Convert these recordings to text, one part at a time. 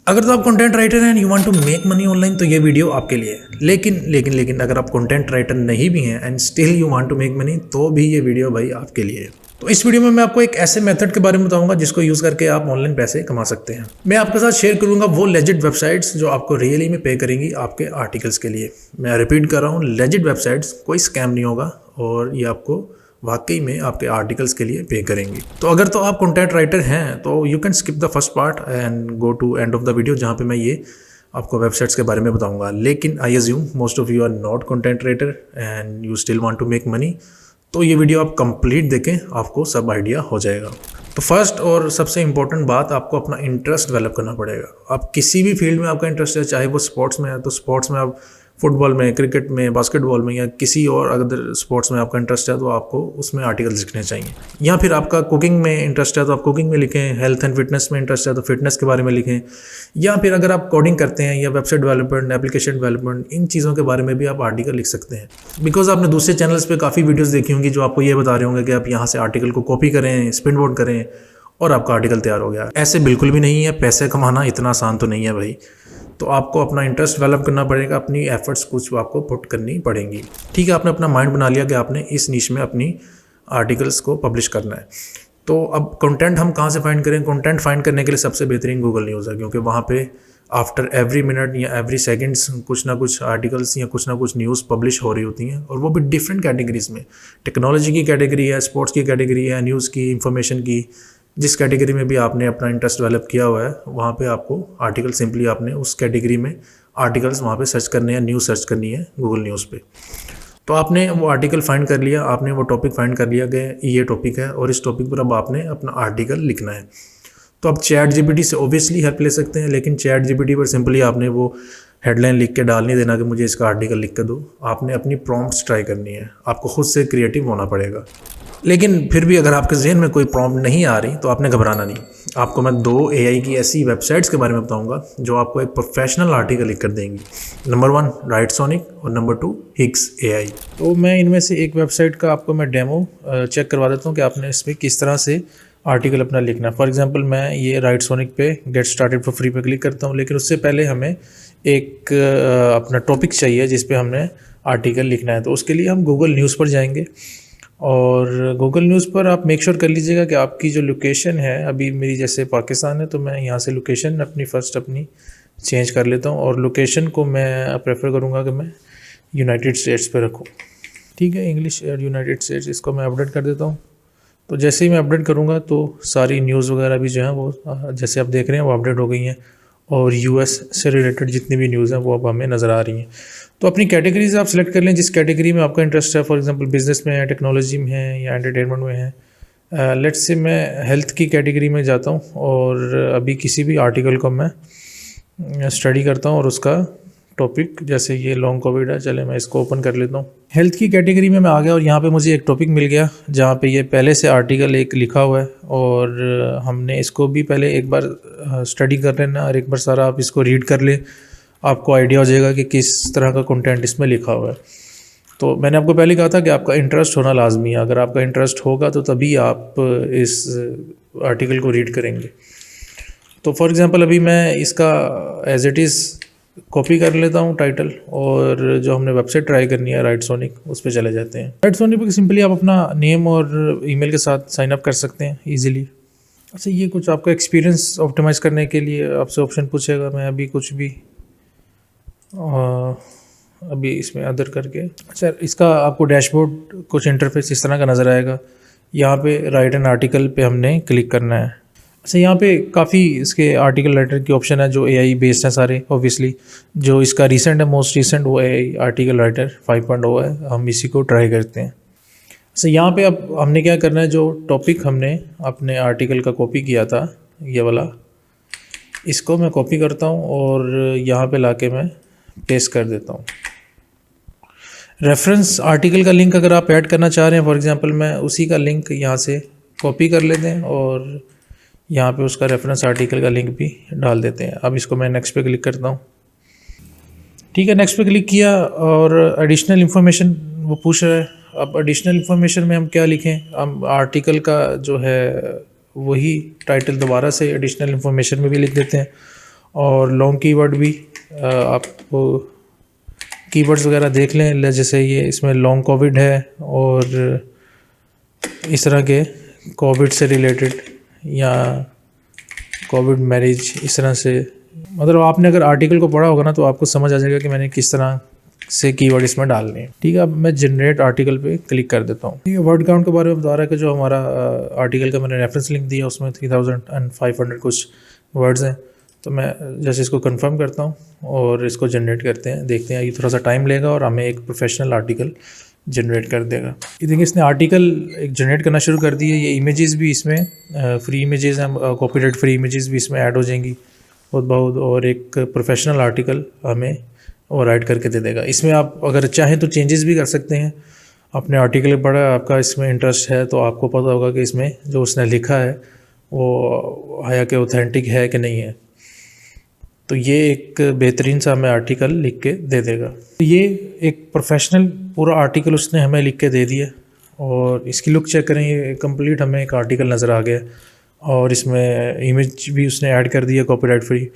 अगर तो आप कंटेंट राइटर हैं and you want to make money online तो ये वीडियो आपके लिए है। लेकिन अगर आप कंटेंट राइटर नहीं भी हैं and still you want to make money तो भी ये वीडियो भाई आपके लिए है। तो इस वीडियो में मैं आपको एक ऐसे मेथड के बारे में बताऊंगा जिसको यूज़ करके आप ऑनलाइन पैसे कमा सकते हैं। मैं आपके साथ शेयर करूंगा वो लेजिट वेबसाइट्स जो आपको रियली में पे करेंगी आपके आर्टिकल्स के लिए। मैं रिपीट कर रहा हूँ, लेजिट वेबसाइट्स, कोई स्कैम नहीं होगा और ये आपको वाकई में आपके आर्टिकल्स के लिए पे करेंगी। तो अगर तो आप कंटेंट राइटर हैं तो you can skip the first part and go to end of the video जहाँ पे मैं ये आपको वेबसाइट्स के बारे में बताऊंगा। लेकिन I assume most of you are not content writer and you still want to make money, तो ये वीडियो आप कंप्लीट देखें, आपको सब आइडिया हो जाएगा। तो फर्स्ट और सबसे इंपॉर्टेंट बात, आपको अपना इंटरेस्ट डेवलप करना पड़ेगा। आप किसी भी फील्ड में आपका इंटरेस्ट है, चाहे वो स्पोर्ट्स में है तो स्पोर्ट्स में, आप फुटबॉल में, क्रिकेट में, बास्केटबॉल में या किसी और अगर स्पोर्ट्स में आपका इंटरेस्ट है तो आपको उसमें आर्टिकल्स लिखने चाहिए। या फिर आपका कुकिंग में इंटरेस्ट है तो आप कुकिंग में लिखें, हेल्थ एंड फिटनेस में इंटरेस्ट है तो फिटनेस के बारे में लिखें। या फिर अगर आप कोडिंग करते हैं या वेबसाइट डेवलपमेंट, एप्लीकेशन डेवलपमेंट, इन चीज़ों के बारे में भी आप आर्टिकल लिख सकते हैं। बिकॉज आपने दूसरे चैनल्स पे काफ़ी वीडियोज़ देखी होंगी जो आपको ये बता रहे होंगे कि आप यहाँ से आर्टिकल को कॉपी करें, स्पिन बोर्ड करें और आपका आर्टिकल तैयार हो गया। ऐसे बिल्कुल भी नहीं है। पैसे कमाना इतना आसान तो नहीं है भाई। तो आपको अपना इंटरेस्ट डेवलप करना पड़ेगा, अपनी एफर्ट्स कुछ आपको पुट करनी पड़ेंगी। ठीक है, आपने अपना माइंड बना लिया कि आपने इस नीश में अपनी आर्टिकल्स को पब्लिश करना है। तो अब कंटेंट हम कहाँ से फाइंड करें? कंटेंट फाइंड करने के लिए सबसे बेहतरीन गूगल न्यूज़ है, क्योंकि वहाँ पे आफ्टर एवरी मिनट या एवरी सेकंड्स कुछ ना कुछ आर्टिकल्स या कुछ ना कुछ न्यूज़ पब्लिश हो रही होती हैं, और वो भी डिफरेंट कैटेगरीज में। टेक्नोलॉजी की कैटेगरी है, स्पोर्ट्स की कैटेगरी है, न्यूज़ की, इंफॉर्मेशन की। जिस कैटेगरी में भी आपने अपना इंटरेस्ट डेवलप किया हुआ है वहाँ पे आपको आर्टिकल, सिंपली आपने उस कैटेगरी में आर्टिकल्स वहाँ पे सर्च करने हैं, न्यूज़ सर्च करनी है गूगल न्यूज़ पे। तो आपने वो आर्टिकल फाइंड कर लिया, आपने वो टॉपिक फाइंड कर लिया कि ये टॉपिक है और इस टॉपिक पर अब आपने अपना आर्टिकल लिखना है। तो आप चैट जीपीटी से ओबियसली हेल्प ले सकते हैं, लेकिन चैट जीपीटी पर सिंपली आपने वो हेडलाइन लिख के डाल नहीं देना कि मुझे इसका आर्टिकल लिख कर दो। आपने अपनी प्रॉम्प्ट्स ट्राई करनी है, आपको खुद से क्रिएटिव होना पड़ेगा। लेकिन फिर भी अगर आपके जहन में कोई प्रॉम्प्ट नहीं आ रही तो आपने घबराना नहीं। आपको मैं 2 एआई की ऐसी वेबसाइट्स के बारे में बताऊंगा जो आपको एक प्रोफेशनल आर्टिकल लिख कर देंगी। नंबर 1 राइटसोनिक और नंबर 2 हिक्स एआई। तो मैं इनमें से एक वेबसाइट का आपको मैं डेमो चेक करवा देता हूँ कि आपने इसमें किस तरह से आर्टिकल अपना लिखना है। फॉर एग्जांपल मैं ये राइटसोनिक पे गेट स्टार्टेड फॉर फ्री पे क्लिक करता हूँ, लेकिन उससे पहले हमें एक अपना टॉपिक चाहिए जिस पे हमने आर्टिकल लिखना है। तो उसके लिए हम गूगल न्यूज़ पर जाएंगे और गूगल न्यूज़ पर आप मेक श्योर कर लीजिएगा कि आपकी जो लोकेशन है, अभी मेरी जैसे पाकिस्तान है तो मैं यहाँ से लोकेशन अपनी चेंज कर लेता हूँ और लोकेशन को मैं प्रेफर करूँगा कि मैं यूनाइटेड स्टेट्स पे रखूँ। ठीक है, इंग्लिश और यूनाइटेड स्टेट्स, इसको मैं अपडेट कर देता हूँ। तो जैसे ही मैं अपडेट करूँगा तो सारी न्यूज़ वगैरह भी जो है वो जैसे आप देख रहे हैं वो अपडेट हो गई हैं और यूएस से रिलेटेड जितनी भी न्यूज़ हैं वो अब हमें नज़र आ रही हैं। तो अपनी कैटेगरीज आप सिलेक्ट कर लें जिस कैटेगरी में आपका इंटरेस्ट है। फॉर एग्जांपल बिजनेस में है, टेक्नोलॉजी में है या एंटरटेनमेंट में है। लेट्स से मैं हेल्थ की कैटेगरी में जाता हूँ और अभी किसी भी आर्टिकल को मैं स्टडी करता हूँ और उसका टॉपिक, जैसे ये लॉन्ग कोविड है, चले मैं इसको ओपन कर लेता हूँ। हेल्थ की कैटेगरी में मैं आ गया और यहाँ पे मुझे एक टॉपिक मिल गया जहाँ पे ये पहले से आर्टिकल एक लिखा हुआ है और हमने इसको भी पहले एक बार स्टडी कर लेना और एक बार सारा आप इसको रीड कर ले, आपको आइडिया हो जाएगा कि किस तरह का कंटेंट इसमें लिखा हुआ है। तो मैंने आपको पहले कहा था कि आपका इंटरेस्ट होना लाजमी है। अगर आपका इंटरेस्ट होगा तो तभी आप इस आर्टिकल को रीड करेंगे। तो फॉर एग्ज़ाम्पल अभी मैं इसका एज इट इज़ कॉपी कर लेता हूँ टाइटल, और जो हमने वेबसाइट ट्राई करनी है राइटसोनिक, उस पर चले जाते हैं। राइटसोनिक पर सिंपली आप अपना नेम और ईमेल के साथ साइन अप कर सकते हैं ईजिली। अच्छा, ये कुछ आपका एक्सपीरियंस ऑप्टिमाइज़ करने के लिए आपसे ऑप्शन पूछेगा। मैं अभी कुछ भी अभी इसमें अदर करके, अच्छा, इसका आपको डैशबोर्ड कुछ इंटरफेस इस तरह का नज़र आएगा। यहाँ पे राइट एन आर्टिकल पे हमने क्लिक करना है। अच्छा, यहाँ पे काफ़ी इसके आर्टिकल राइटर की ऑप्शन है जो एआई बेस्ड है सारे। ऑब्वियसली जो इसका रिसेंट है, मोस्ट रिसेंट, वो एआई आर्टिकल राइटर 5.0 है। हम इसी को ट्राई करते हैं। अच्छा, यहाँ पे अब हमने क्या करना है, जो टॉपिक हमने अपने आर्टिकल का कॉपी किया था, ये वाला, इसको मैं कॉपी करता हूँ और यहाँ पे लाके मैं पेस्ट कर देता हूँ। रेफरेंस आर्टिकल का लिंक अगर आप ऐड करना चाह रहे हैं, फॉर एग्जांपल मैं उसी का लिंक यहाँ से कॉपी कर लेते हैं और यहाँ पे उसका रेफरेंस आर्टिकल का लिंक भी डाल देते हैं। अब इसको मैं नेक्स्ट पे क्लिक करता हूँ। ठीक है, नेक्स्ट पे क्लिक किया और एडिशनल इन्फॉर्मेशन वो पूछ रहा है। अब एडिशनल इन्फॉर्मेशन में हम क्या लिखें? हम आर्टिकल का जो है वही टाइटल दोबारा से एडिशनल इन्फॉर्मेशन में भी लिख देते हैं और लॉन्ग कीवर्ड भी आप कीवर्ड्स वगैरह देख लें, जैसे ये इसमें लॉन्ग कोविड है और इस तरह के कोविड से रिलेटेड या कोविड मैरिज, इस तरह से मतलब आपने अगर आर्टिकल को पढ़ा होगा ना तो आपको समझ आ जाएगा कि मैंने किस तरह से कीवर्ड इसमें डालने हैं। ठीक है, अब मैं जनरेट आर्टिकल पे क्लिक कर देता हूँ। ठीक है, वर्ड काउंट के बारे में बता रहा है कि जो हमारा आर्टिकल का मैंने रेफरेंस लिंक दिया उसमें 3500 कुछ वर्ड्स हैं। तो मैं जैसे इसको कंफर्म करता हूँ और इसको जनरेट करते हैं, देखते हैं। ये थोड़ा सा टाइम लेगा और हमें एक प्रोफेशनल आर्टिकल जनरेट कर देगा। ये देखिए इसने आर्टिकल एक जनरेट करना शुरू कर दी है। ये इमेजेस भी इसमें फ्री इमेजेस हैं, कॉपीराइट फ्री इमेजेस भी इसमें ऐड हो जाएंगी बहुत, और एक प्रोफेशनल आर्टिकल हमें वो राइट करके दे देगा। इसमें आप अगर चाहें तो चेंजेस भी कर सकते हैं। अपने आर्टिकल पढ़ा, आपका इसमें इंटरेस्ट है तो आपको पता होगा कि इसमें जो उसने लिखा है वो है कि ऑथेंटिक है कि नहीं है। तो ये एक बेहतरीन सा हमें आर्टिकल लिख के दे देगा। तो ये एक प्रोफेशनल पूरा आर्टिकल उसने हमें लिख के दे दिया और इसकी लुक चेक करें, ये कंप्लीट हमें एक आर्टिकल नज़र आ गया और इसमें इमेज भी उसने ऐड कर दिया कॉपीराइट फ्री।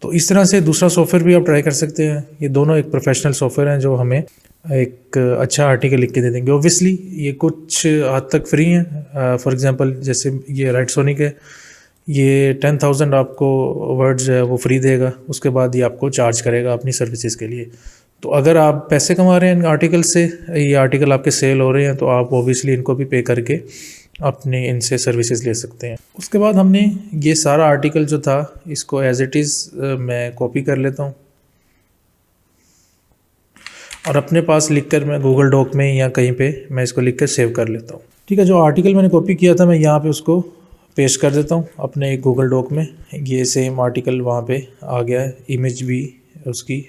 तो इस तरह से दूसरा सॉफ्टवेयर भी आप ट्राई कर सकते हैं। ये दोनों एक प्रोफेशनल सॉफ्टवेयर हैं जो हमें एक अच्छा आर्टिकल लिख के दे देंगे। ऑब्वियसली ये कुछ हद तक फ्री हैं। फॉर एग्जांपल जैसे ये राइटसोनिक है, ये 10,000 आपको वर्ड्स है वो फ्री देगा, उसके बाद ये आपको चार्ज करेगा अपनी सर्विसेज के लिए। तो अगर आप पैसे कमा रहे हैं इन आर्टिकल से, ये आर्टिकल आपके सेल हो रहे हैं, तो आप ओबियसली इनको भी पे करके अपने इनसे सर्विसेज ले सकते हैं। उसके बाद हमने ये सारा आर्टिकल जो था इसको एज इट इज़ मैं कॉपी कर लेता हूँ और अपने पास लिखकर मैं गूगल डॉक में या कहीं पे मैं इसको लिख कर सेव कर लेता हूँ। ठीक है, जो आर्टिकल मैंने कॉपी किया था मैं यहाँ पे उसको पेस्ट कर देता हूँ अपने एक गूगल डॉक में। ये सेम आर्टिकल वहाँ पे आ गया है, इमेज भी उसकी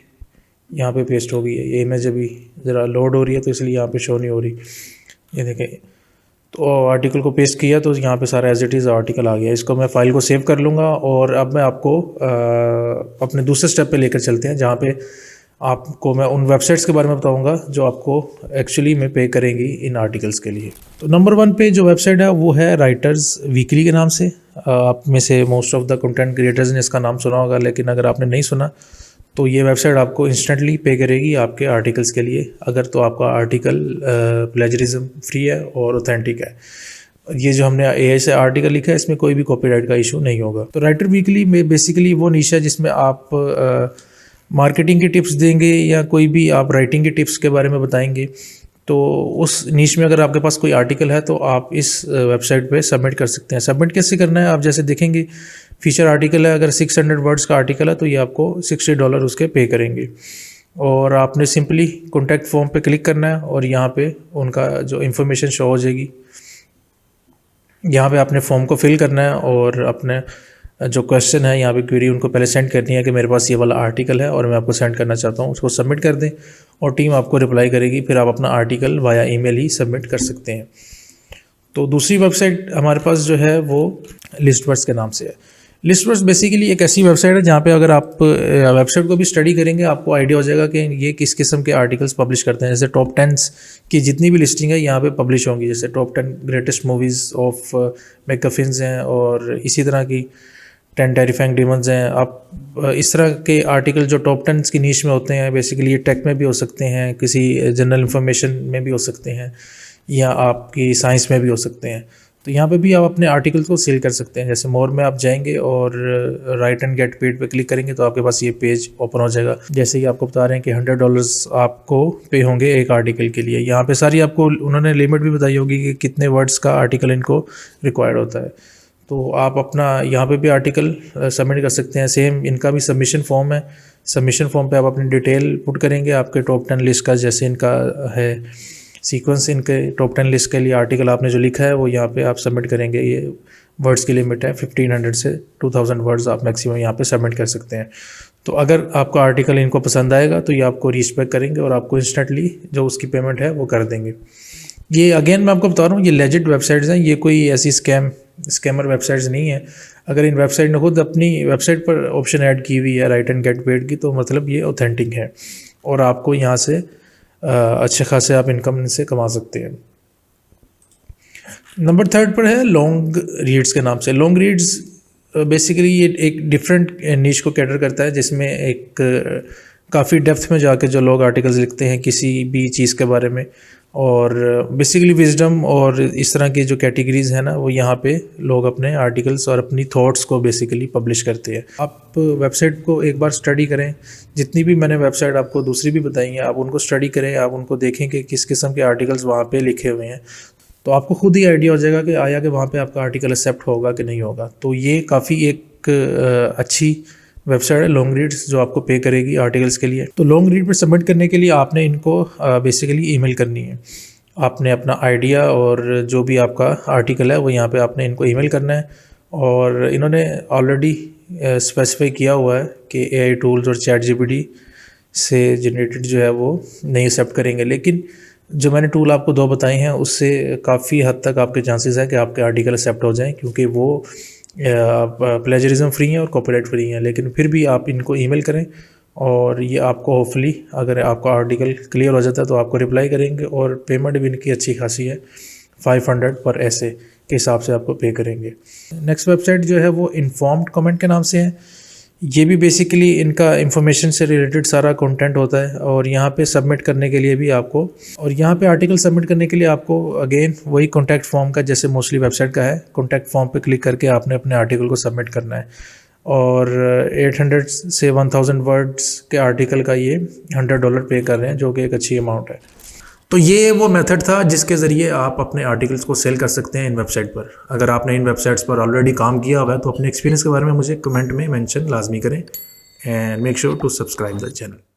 यहाँ पे पेस्ट हो गई है। ये इमेज अभी ज़रा लोड हो रही है तो इसलिए यहाँ पे शो नहीं हो रही। ये देखें, तो आर्टिकल को पेस्ट किया तो यहाँ पे सारा एज इट इज़ आर्टिकल आ गया। इसको मैं फ़ाइल को सेव कर लूँगा और अब मैं आपको अपने दूसरे स्टेप पे लेकर चलते हैं, जहाँ पे आपको मैं उन वेबसाइट्स के बारे में बताऊंगा जो आपको एक्चुअली में पे करेंगी इन आर्टिकल्स के लिए। तो नंबर 1 पे जो वेबसाइट है वो है राइटर्स वीकली के नाम से। आप में से most of the content creators ने इसका नाम सुना होगा, लेकिन अगर आपने नहीं सुना तो ये वेबसाइट आपको इंस्टेंटली पे करेगी आपके आर्टिकल्स के लिए, अगर तो आपका आर्टिकल प्लेजरिज्म फ्री है और ऑथेंटिक है। ये जो हमने AI से आर्टिकल लिखा है इसमें कोई भी कॉपीराइट का इशू नहीं होगा। तो राइटर वीकली में बेसिकली वो निश है जिसमें आप मार्केटिंग की टिप्स देंगे या कोई भी आप राइटिंग की टिप्स के बारे में बताएंगे। तो उस नीश में अगर आपके पास कोई आर्टिकल है तो आप इस वेबसाइट पे सबमिट कर सकते हैं। सबमिट कैसे करना है, आप जैसे देखेंगे फीचर आर्टिकल है, अगर 600 वर्ड्स का आर्टिकल है तो ये आपको $60 उसके पे करेंगे। और आपने सिंपली कॉन्टैक्ट फॉर्म पे क्लिक करना है और यहाँ पे उनका जो इन्फॉर्मेशन शो हो जाएगी। यहाँ पे आपने फॉर्म को फिल करना है और अपने जो क्वेश्चन है यहाँ पे क्वेरी उनको पहले सेंड करनी है कि मेरे पास ये वाला आर्टिकल है और मैं आपको सेंड करना चाहता हूँ। उसको सबमिट कर दें और टीम आपको रिप्लाई करेगी, फिर आप अपना आर्टिकल वाया ईमेल ही सबमिट कर सकते हैं। तो दूसरी वेबसाइट हमारे पास जो है वो लिस्टवर्ड्स के नाम से है। लिस्टवर्ड्स बेसिकली एक ऐसी वेबसाइट है जहाँ पे अगर आप वेबसाइट को भी स्टडी करेंगे आपको आइडिया हो जाएगा कि ये किस किस्म के आर्टिकल्स पब्लिश करते हैं। जैसे टॉप 10 की जितनी भी लिस्टिंग है यहाँ पे पब्लिश होंगी, जैसे टॉप 10 ग्रेटेस्ट मूवीज़ ऑफ मैकफिन्स हैं और इसी तरह की 10 टेरिफाइंग डिमंस हैं। आप इस तरह के आर्टिकल जो टॉप 10 की नीश में होते हैं, बेसिकली ये टेक में भी हो सकते हैं, किसी जनरल इन्फॉर्मेशन में भी हो सकते हैं या आपकी साइंस में भी हो सकते हैं। तो यहाँ पे भी आप अपने आर्टिकल को सेल कर सकते हैं। जैसे मोर में आप जाएंगे और राइट एंड गेट पेड पे क्लिक करेंगे तो आपके पास ये पेज ओपन हो जाएगा। जैसे कि आपको बता रहे हैं कि $100 आपको पे होंगे एक आर्टिकल के लिए। यहाँ पे सारी आपको उन्होंने लिमिट भी बताई होगी कि कितने वर्ड्स का आर्टिकल इनको रिक्वायर्ड होता है। तो आप अपना यहाँ पे भी आर्टिकल सबमिट कर सकते हैं। सेम इनका भी सबमिशन फॉर्म है। सबमिशन फॉर्म पे आप अपनी डिटेल पुट करेंगे, आपके टॉप 10 लिस्ट का जैसे इनका है सीक्वेंस, इनके टॉप 10 लिस्ट के लिए आर्टिकल आपने जो लिखा है वो यहाँ पे आप सबमिट करेंगे। ये वर्ड्स की लिमिट है 1500 से 2000 वर्ड्स आप मैक्सिमम यहाँ पे सबमिट कर सकते हैं। तो अगर आपका आर्टिकल इनको पसंद आएगा तो ये आपको रीच बैक करेंगे और आपको इंस्टेंटली जो उसकी पेमेंट है वो कर देंगे। ये अगेन मैं आपको बता रहा हूँ ये लेजिट वेबसाइट्स हैं, ये कोई ऐसी स्कैमर वेबसाइट्स नहीं है। अगर इन वेबसाइट ने खुद अपनी वेबसाइट पर ऑप्शन ऐड की हुई है राइट एंड गेट पेड की, तो मतलब ये ऑथेंटिक है और आपको यहाँ से अच्छे खासे आप इनकम से कमा सकते हैं। नंबर 3 पर है लॉन्ग रीड्स के नाम से। लॉन्ग रीड्स बेसिकली ये एक डिफरेंट नीश को कैटर करता है, जिसमें एक काफ़ी डेप्थ में जाके जो लोग आर्टिकल्स लिखते हैं किसी भी चीज़ के बारे में, और बेसिकली विजडम और इस तरह की जो कैटेगरीज़ हैं ना, वो यहाँ पे लोग अपने आर्टिकल्स और अपनी थॉट्स को बेसिकली पब्लिश करते हैं। आप वेबसाइट को एक बार स्टडी करें, जितनी भी मैंने वेबसाइट आपको दूसरी भी बताई हैं, आप उनको स्टडी करें, आप उनको देखें कि किस किस्म के आर्टिकल्स वहाँ पे लिखे हुए हैं, तो आपको खुद ही आइडिया हो जाएगा कि आया कि वहाँ पे आपका आर्टिकल एक्सेप्ट होगा कि नहीं होगा। तो ये काफ़ी एक अच्छी वेबसाइट है लॉन्ग रीड्स, जो आपको पे करेगी आर्टिकल्स के लिए। तो लॉन्ग रीड पर सबमिट करने के लिए आपने इनको बेसिकली ईमेल करनी है। आपने अपना आइडिया और जो भी आपका आर्टिकल है वो यहाँ पे आपने इनको ईमेल करना है, और इन्होंने ऑलरेडी स्पेसिफाई किया हुआ है कि AI टूल्स और ChatGPT से जनरेटेड जो है वो नहीं एक्सेप्ट करेंगे, लेकिन जो मैंने टूल आपको 2 बताए हैं उससे काफ़ी हद तक आपके चांसेस है कि आपके आर्टिकल एक्सेप्ट हो जाएं, क्योंकि वो प्लेजरिज्म फ्री हैं और कॉपीराइट फ्री हैं। लेकिन फिर भी आप इनको ईमेल करें, और ये आपको होपफुली अगर आपका आर्टिकल क्लियर हो जाता है तो आपको रिप्लाई करेंगे, और पेमेंट भी इनकी अच्छी खासी है, 500 पर ऐसे के हिसाब से आपको पे करेंगे। नेक्स्ट वेबसाइट जो है वो इन्फॉर्म्ड कमेंट के नाम से है। ये भी बेसिकली इनका इंफॉर्मेशन से रिलेटेड सारा कंटेंट होता है, और यहाँ पे सबमिट करने के लिए भी आपको, और यहाँ पे आर्टिकल सबमिट करने के लिए आपको अगेन वही कॉन्टैक्ट फॉर्म का, जैसे मोस्टली वेबसाइट का है, कॉन्टैक्ट फॉर्म पे क्लिक करके आपने अपने आर्टिकल को सबमिट करना है। और 800 से 1000 वर्ड्स के आर्टिकल का ये $100 पे कर रहे हैं, जो कि एक अच्छी अमाउंट है। तो ये वो मेथड था जिसके ज़रिए आप अपने आर्टिकल्स को सेल कर सकते हैं इन वेबसाइट पर। अगर आपने इन वेबसाइट्स पर ऑलरेडी काम किया हुआ है तो अपने एक्सपीरियंस के बारे में मुझे कमेंट में मेंशन लाजमी करें, and make sure to subscribe the channel.